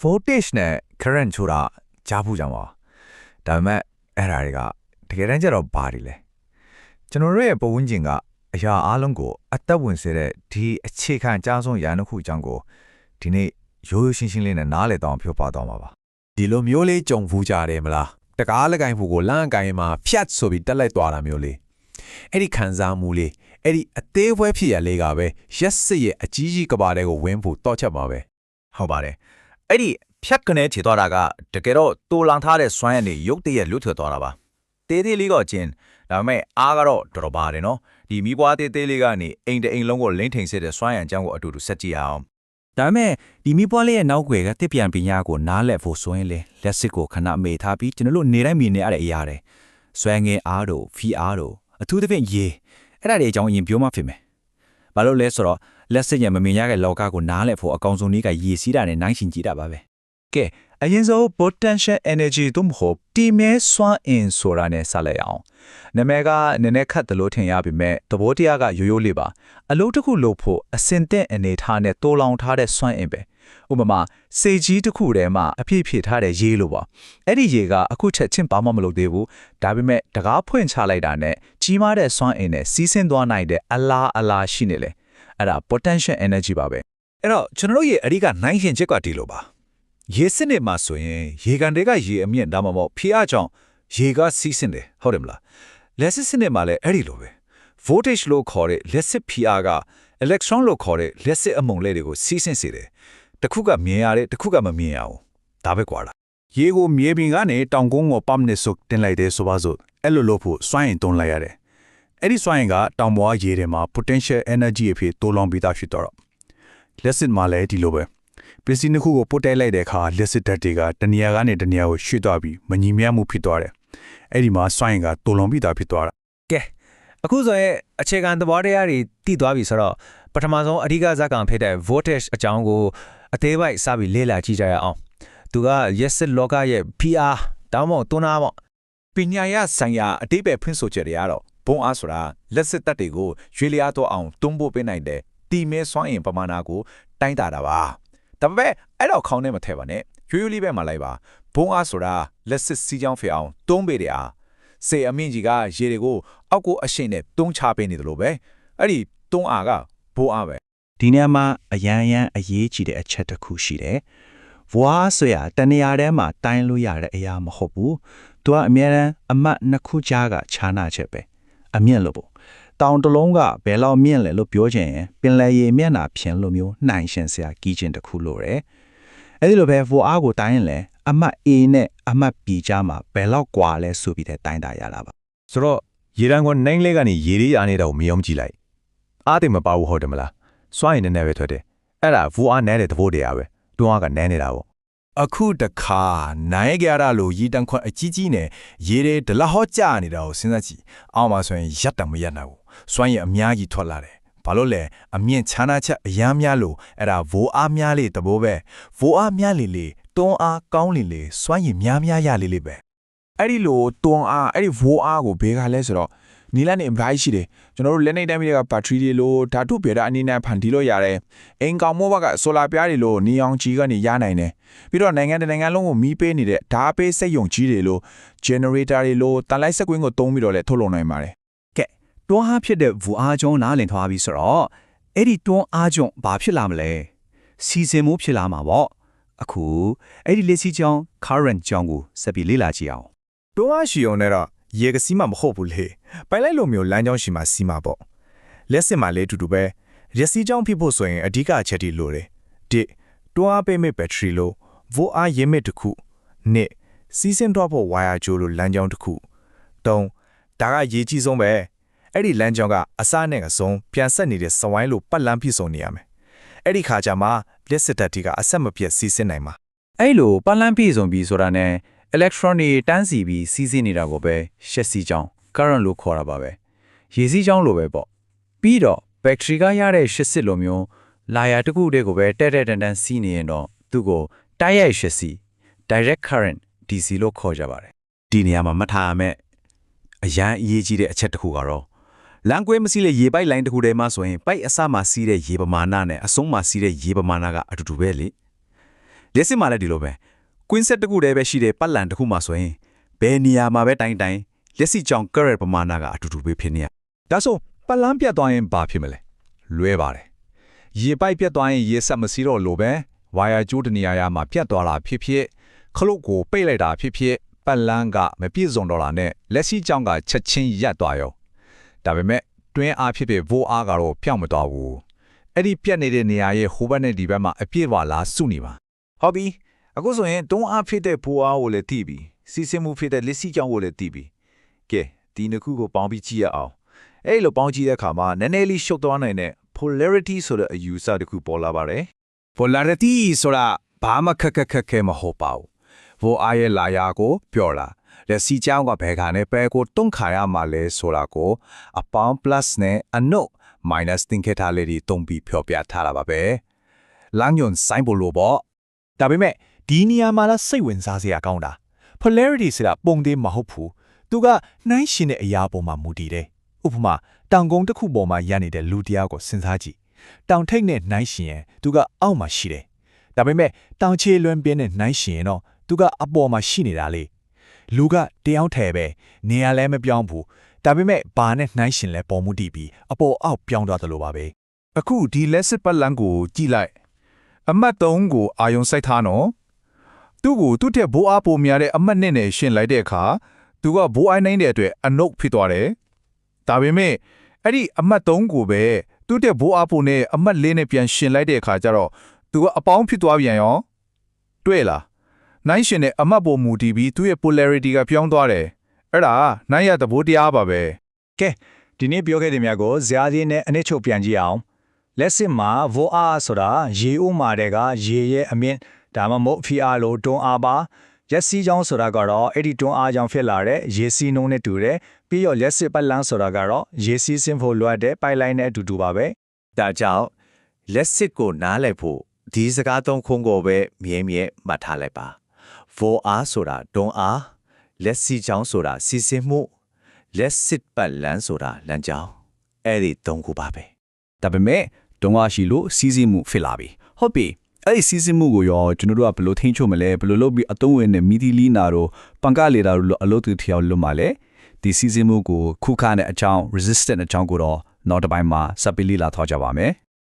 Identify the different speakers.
Speaker 1: voltage နဲ့ current ဆိုတာကြားဖို့ကြောင်ပါဒါပေမဲ့အဲ့ဒါတွေကတကယ်တမ်းကျတော့ဘာတွေလဲကျွန်တော်တို့ရဲ့ပုံဝင်ခြင်းကအရာအလုံးကိုအသက်ဝင်စေတဲ့ဒီအခြေခံအကြောင်းဆုံးရာနှုတ်ခုအကြောင်းကိုဒီနေ့ရိုးရိုးရှင်းရှင်းလေးနဲ့နားလည်တော့ပြောပြသွားမှာပါဒ
Speaker 2: ီလိုမျိုးလေးကြုံဖူးကြတယ်မလားတကားလကိုင်းဖို့ကိုလမ်းကိုင်းမှာဖြတ်ဆိုပြီးတက်လိုက်သွားတာမျိုးလေးအဲ့ဒီခံစားမှုလေးအဲ့ဒီအသေးဖွဲဖြစ်ရလေးကပဲရက်စစ်ရဲ့အကြီးကြီးကဘာတွေကိုဝင်းဖို့တောက်ချက်ပါပဲဟ
Speaker 3: ုတ်ပါတယ်အဲ့ဒီဖြတ်ကနေခြေသွားတာကတကယ်တော့တူလောင်ထားတဲ့စွမ်းရည်နေရုပ်တရက်လွတ်ထွက်သွားတာပါတေးသေးလေးကကျင်းဒါပေမဲ့အားကတော့တော်တော်ပါတယ်နော်ဒီမိဘွားတေးသေးလေးကနေအိမ်တအိမ်လုံးကိုလိမ့်ထိန်စစ်တဲ့စွမ်းရည်အကြောင်းကိုအတူတူဆက်ကြည့်အောင်
Speaker 4: ဒါပေမဲ့ဒီမိဘွားလေးရဲ့နောက်ွယ်ကတစ်ပြန်ပညာကိုနားလည်ဖို့ဆိုရင်လေလက်စစ်ကိုခဏမေ့ထားပြီးကျွန်တော်တို့နေတိုင်းမြင်နေရတဲ့အရာတွေဆွဲငင်အားတို့ဖီအားတို့အထူးသဖြင့်ရေအဲ့ဒါတွေအကြောင်းအရင်ပြောမှဖြစ်မယ်ဘာလို့လဲဆိုတော့လက်စစ်ရဲ့မမြင်ရတဲ့လောကကိုနားလည်ဖို့အကောင်ဆုံးနည်းကရေစီးတာနဲ့နိုင်ရှင်ကြည့်တာပါပဲက
Speaker 1: ဲအရင်ဆုံး potential energy တို့မဟုတ်တီမဲစွမ်းအင်ဆိုတာနဲ့ဆက်လိုက်အောင်နာမည်ကနည်းနည်းခတ်တယ်လို့ထင်ရပေမဲ့သဘောတရားကရိုးရိုးလေးပါအလုပ်တစ်ခုလုပ်ဖို့အစင်တဲ့အနေထားနဲ့တိုးလောင်ထားတဲ့စွမ်းအင်ပဲဥပမာစေကြီးတစ်ခုထဲမှာအပြည့်ဖြည့်ထားတဲ့ရေလိုပါအဲ့ဒီရေကအခုချက်ချင်းဘာမှမလုပ်သေးဘူးဒါပေမဲ့တကားဖွင့်ချလိုက်တာနဲ့ကြီးမားတဲ့စွမ်းအင်နဲ့စီးဆင်းသွားနိုင်တဲ့အလားရှိနေလေအဲ့ဒါ potential energy ပါပဲ
Speaker 3: အဲ့တော့ကျွန်တော်တို့ရဲ့အဓိကနိုင်ရှင်ချက်ကဒီလိုပါရေစစ်နေမှာဆိုရင်ရေကန်တွေကရေအမြင့်ဒါမှမဟုတ်ဖီအားကြောင့်ရေကစီးဆင်းတယ်ဟုတ်တယ်မလားလက်စစ်စစ်နေမှာလည်းအဲ့ဒီလိုပဲ voltage လို့ခေါ်တဲ့လက်စစ်ဖီအားက electron လို့ခေါ်တဲ့လက်စစ်အမုံလေးတွေကိုစီးဆင်းစေတယ်တစ်ခုကမြင်ရတယ်တစ်ခုကမမြင်ရဘူးဒါပဲကွာလားရေကိုမြေပြင်ကနေတောင်ကုန်းကိုปั๊မနဲ့ဆုပ်တင်လိုက်တယ်ဆိုပါစို့အဲ့လိုလို့ဖို့စွမ်းအင်တွန်းလိုက်ရတယ်အဲ့ဒီစွမ်းအင်ကတောင်ပေါ်ရေထဲမှာ potential energy အဖြစ်တိုးလောင်ပြီးသားဖြစ်တော့လက်စစ်မှာလည်းဒီလိုပဲပစ္စည်းတစ်ခုကိုပို့တိုက်လိုက်တဲ့အခါလက်စစ်ဓာတ်တွေကတနေရာကနေတနေရာကိုရွှေ့သွားပြီးမညီမျှမှုဖြစ်သွားတယ်အဲ့ဒီမှာစွမ်းအင်ကတိုးလောင်ပြီးသားဖြစ်သွားတာ
Speaker 5: ကဲအခုဆိုရင်အခြေခံသဘောတရားတွေတည်သွားပြီဆိုတော့ပထမဆုံးအဓိကဇာတ်ကောင်ဖြစ်တဲ့ voltage အကြောင်းကိုအသေးပိုက်စပြီးလေ့လာကြည့်ကြရအောင်သူကရက်စစ်လောကရဲ့ PR တောင်းမို့တွန်းအားပေါ့
Speaker 3: ပညာရဆိုင်ရာအတိပ္ပယ်ဖွင့်ဆိုချက်တွေကတော့ဘုံအားဆိုတာလက်စစ်တပ်တွေကိုရွေလျားတော့အောင်တွန်းပို့ပေးနိုင်တဲ့တီမဲစွမ်းအင်ပမာဏကိုတိုင်းတာတာပါဒါပေမဲ့အဲ့တော့ခေါင်းနဲ့မထည့်ပါနဲ့ရိုးရိုးလေးပဲမှလိုက်ပါဘုံအားဆိုတာလက်စစ်စီးကြောင်းဖြစ်အောင်တွန်းပေးတယ်အားစေအမြင့်ကြီးကရေတွေကိုအောက်ကိုအရှိန်နဲ့တွန်းချပေးနေတယ်လို့ပဲအဲ့ဒီတွန်းအားကဘိုးအားပဲဒ
Speaker 4: ီနေရာမှာအရန်အရေးကြီးတဲ့အချက်တစ်ခုရှိတယ်။ဘွားဆိုရတနေရာထဲမှာတိုင်းလို့ရတဲ့အရာမဟုတ်ဘူး။သူကအမြဲတမ်းအမတ်နှစ်ခုကြားကခြားနာချက်ပဲ။အမြင့်လို့ပေါ့။တောင်တလုံးကဘယ်လောက်မြင့်လဲလို့ပြောချင်ရင်ပင်လယ်ရေမျက်နှာဖြင်းလို့မျိုးနှိုင်ရှင်စရာကြီးခြင်းတစ်ခုလို့ရတယ်။အဲဒီလိုပဲဘွားကိုတိုင်းရင်လည်းအမတ် A နဲ့အမတ် B ကြားမှာဘယ်လောက်ကွာလဲဆိုပြီးတဲ့တိုင်းတာရတာပါ
Speaker 2: ။ဆိုတော့ရေတန်းကနိုင်လေးကနေရေလေးအားနေတာကိုမယုံကြည်လိုက်။အားသိမပါဘူးဟုတ်တယ်မလား။စွမ်းရည်နဲ့ပဲထွက်တယ်အဲ့ဒါဘူအားနဲတဲ့သဘောတရားပဲတွန်းအားကနဲနေတာပေါ့
Speaker 3: အခုတခါနိုင်ကြရလို့ရေတန်းခွန်အကြီးကြီးနဲ့ရေတွေဒလဟောကြာနေတာကိုစဉ်းစားကြည့်အောင်ပါဆိုရင်ရက်တံမရက်နိုင်ဘူးစွမ်းရည်အများကြီးထွက်လာတယ်ဘာလို့လဲအမြင့်ချမ်းသာချက်အများများလို့အဲ့ဒါဘိုးအားများလေတဘိုးပဲဘိုးအားများလေတွန်းအားကောင်းလေစွမ်းရည်များရလေပဲအဲ့ဒီလိုတွန်းအားအဲ့ဒီဘိုးအားကိုဘေးကလဲဆိုတော့နီလာနဲ့အများကြီးရှိတယ်ကျွန်တော်တို့လက်နေတိုင်းတွေကဘက်ထရီတွေလို့ဓာတုပြတဲ့အနည်းနဲ့ဖန်တီးလို့ရတယ်အိမ်ကောင်မိုးဘက်ကဆိုလာပြားတွေလို့နီအောင်ကြီးကနေရနိုင်တယ်ပြီးတော့နိုင်ငံလုံးကိုမီးပေးနေတဲ့ဓာတ်ပေးစက်ယုံကြီးတွေလို့ generator တွေလို့တန်လိုက်စက်ကွင်းကိုသုံးပြီးတော့လည်းထုတ်လုပ်နိုင်ပါတယ်
Speaker 4: ကဲတွန်းအားဖြစ်တဲ့ဘူအားကျွန်းနားလည်ထားပြီးဆိုတော့အဲ့ဒီတွန်းအားကျွန်းဘာဖြစ်လာမလဲစီစဉ်မှုဖြစ်လာမှာပေါ့အခုအဲ့ဒီလက်စီကြောင်း current ကြောင်းကိုစက်ပြီးလေ့လာကြည့်အောင်
Speaker 3: တွန်းအားရှိုံနဲ့တော့ရေကစီးမှမဟုတ်ဘူးလေပိုင်လိုက်လိုမျိုးလမ်းကြောင်းရှိမှစီးမှာပေါ့လက်စစ်မှလည်းတူတူပဲရက်စီးကြောင်းဖြစ်ဖို့ဆိုရင်အဓိကအချက်တွေလိုတယ်တစ်တွန်းအားပေးမဲ့ဘက်ထရီလို့ဗို့အားရင်းမဲ့တစ်ခုနှစ်စီးဆင်းတော့ဖို့ဝါယာကြိုးလို့လမ်းကြောင်းတစ်ခုသုံးဒါကရေးကြီးဆုံးပဲအဲ့ဒီလမ်းကြောင်းကအစနဲ့အဆုံးပြန်ဆက်နေတဲ့စဝိုင်းလို့ပတ်လန်းပြည့်စုံနေရမယ်အဲ့ဒီခါကျမှလက်စစ်တပ်တီကအဆက်မပြတ်စီးဆင်းနိုင်မှာအ
Speaker 4: ဲ့လိုပတ်လန်းပြည့်စုံပြီးဆိုတာနဲ့electron တွေတန်းစီပြီးစီးဆင်းနေတာကိုပဲရှက်စီကြောင်း current လို့ခေါ်တာပါပဲရေစီးကြောင်းလိုပဲပေါ့ပြီးတော့ battery ကရတဲ့ရှက်စစ်လိုမျိုးလာယာတစ်ခုတည်းကိုပဲတဲ့တန်စီးနေရင်တော့သူ့ကိုတိုက်ရိုက်ရှက်စီ direct current DC လို့ခေါ်ကြပါတယ်ဒီနေရာမှာမှတ်ထားရမယ့်အရန်အရေးကြီးတဲ့အချက်တစ်ခုကတော့လမ်းကွဲမစီးတဲ့ရေပိုက်လိုင်းတစ်ခုတည်းမှာဆိုရင်ပိုက်အစမှာစီးတဲ့ရေပမာဏနဲ့အဆုံးမှာစီးတဲ့ရေပမာဏကအတူတူပဲလေ
Speaker 1: လက်စစ်မှာလည်းဒီလိုပဲကွင်းဆက်တစ်ခုတည်းပဲရှိတဲ့ပတ်လန်တစ်ခုမှဆိုရင်ဘယ်နေရာမှာပဲတိုင်းလက်စစ်ကြောင့် current ပမာဏကအတူတူပဲဖြစ်နေရဒါဆိုပတ်လန်းပြတ်သွားရင်ဘာဖြစ်မလဲလွဲပါတယ်ရေပိုက်ပြတ်သွားရင်ရေဆက်မစီးတော့လို့ပဲဝါယာကျိုးတနေရာမှာပြတ်သွားတာဖြစ်ဖြစ်ခလုတ်ကိုပိတ်လိုက်တာဖြစ်ဖြစ်ပတ်လန်းကမပြည့်စုံတော့တာနဲ့လက်စစ်ကြောင့်ကချက်ချင်းရပ်သွားရောဒါပေမဲ့တွင်းအားဖြစ်ဖြစ်ဗိုးအားကတော့ပြောင်းမသွားဘူးအဲ့ဒီပြတ်နေတဲ့နေရာရဲ့ဟိုဘက်နဲ့ဒီဘက်မှာအပြည့်ပါလားစုနေပါဟုတ်ပြီအခုဆိုရင်တွန်းအားဖြစ်တဲ့ဗိုးအားကိုလည်းသိပြီစီစဉ်မှုဖြစ်တဲ့လက်စစ်ကြောင့်ကိုလည်းသိပြီကဲဒီနှစ်ခုကိုပေါင်းပြီးကြည့်ရအောင်အဲ့လိုပေါင်းကြည့်တဲ့အခါမှာနည်းနည်းလေးရှုပ်သွားနိုင်တဲ့ polarity ဆိုတဲ့အယူဆတစ်ခုပေါ်လာပါတယ် polarity ဆိုတာဘာမှခက်ခဲမဟုတ်ပါဘူးဗိုးအားရဲ့လာယာကိုပြောတာလက်စစ်ကြောင့်ကဘယ်ကနေပဲကိုတွန်းခါရမှာလဲဆိုတာကိုအပေါင်း plus နဲ့အနုတ် minus သင်္ကေတလေးတွေတုံးပြီးပြောပြထားတာပါပဲလမ်းညွန်ဆိုင်ဖို့လို့ပေါ့ဒါပေမဲ့ဒီနေရာမှာလားစိတ်ဝင်စားစရာကောင်းတာ polarity ဆိုတာပုံသေးမဟုတ်ဘူးသူကနှိုင်းရှင်တဲ့အရာပေါ်မှာမူတည်တယ်ဥပမာတောင်ကုန်းတစ်ခုပေါ်မှာရနေတဲ့လူတရားကိုစဉ်းစားကြည့်တောင်ထိပ်နဲ့နှိုင်းရှင်ရင်သူကအောက်မှာရှိတယ်ဒါပေမဲ့တောင်ချေလွန်းပြင်းနဲ့နှိုင်းရှင်ရင်တော့သူကအပေါ်မှာရှိနေတာလေလူကတယောက်ထဲပဲနေရာလဲမပြောင်းဘူးဒါပေမဲ့ဘာနဲ့နှိုင်းရှင်လဲပေါ်မှုတည်ပြီးအပေါ်အောက်ပြောင်းသွားတယ်လို့ပါပဲအခုဒီလက်စစ်ပတ်လန်းကိုကြည့်လိုက်အမှတ်3ကိုအာယုံစိုက်ထားနော်သူ့ကိုသူ့တဲ့ဘိုးအားပိုများတဲ့အမှတ်1နဲ့ရှင်းလိုက်တဲ့အခါသူကဘိုးအိုင်းနိုင်တဲ့အတွက်အနုတ်ဖြစ်သွားတယ်ဒါပေမဲ့အဲ့ဒီအမှတ်3ကိုပဲသူ့တဲ့ဘိုးအားပိုနဲ့အမှတ်4နဲ့ပြန်ရှင်းလိုက်တဲ့အခါကျတော့သူကအပေါင်းဖြစ်သွားပြန်ရောတွေ့လားနိုင်ရှင်နဲ့အမှတ်ပေါ်မူတည်ပြီးသူ့ရဲ့ polarity ကပြောင်းသွားတယ်အဲ့ဒါနိုင်ရသဘောတရားပါပဲကဲဒီနေ့ပြောခဲ့တဲ့များကိုဇာတိနဲ့အနည်းချုပ်ပြန်ကြည့်အောင်လက်စစ်မှာ VAR ဆိုတာရေဥမာတဲ့ကရေရဲ့အမြင့်ဒါမှမဟုတ် PR လို့တွန်းအားပါရက်စီးကြောင်းဆိုတာကတော့အဲ့ဒီတွန်းအားကြောင့်ဖြစ်လာတဲ့ရေစီးနှုန်းနဲ့တူတယ်ပြီးတော့လက်စစ်ပတ်လန်းဆိုတာကတော့ရေစီးဆင်းဖို့လွှတ်တဲ့ပိုက်လိုင်းနဲ့အတူတူပါပဲဒါကြောင့်လက်စစ်ကိုနားလည်ဖို့ဒီစကားသုံးခုကိုပဲမြဲမှတ်ထားလိုက်ပါ VAR ဆိုတာတွန်းအားလက်စီးကြောင်းဆိုတာစီးဆင်းမှုလက်စစ်ပတ်လန်းဆိုတာလမ်းကြောင်းအဲ့ဒီသုံးခုပါပဲဒါပေမဲ့တွန်းအားရှိလို့စီးဆင်းမှုဖြစ်လာပြီဟုတ်ပြီအဲ့ဒီစီးဆင်းမှုကိုရောကျွန်တော်တို့ကဘယ်လိုထိန်းချုပ်မလဲဘယ်လိုလုပ်ပြီးအသုံးဝင်တဲ့မီဒီလီနာတို့ပန်ကလေတာတို့အလုပ်တွေထျောက်လွတ်မှလဲဒီစီးဆင်းမှုကိုခုခံတဲ့အကြောင်း resistant အကြောင်းကိုတော့နောက်တစ်ပိုင်းမှာစပ်ပြီးလေ့လာထားကြပါမယ်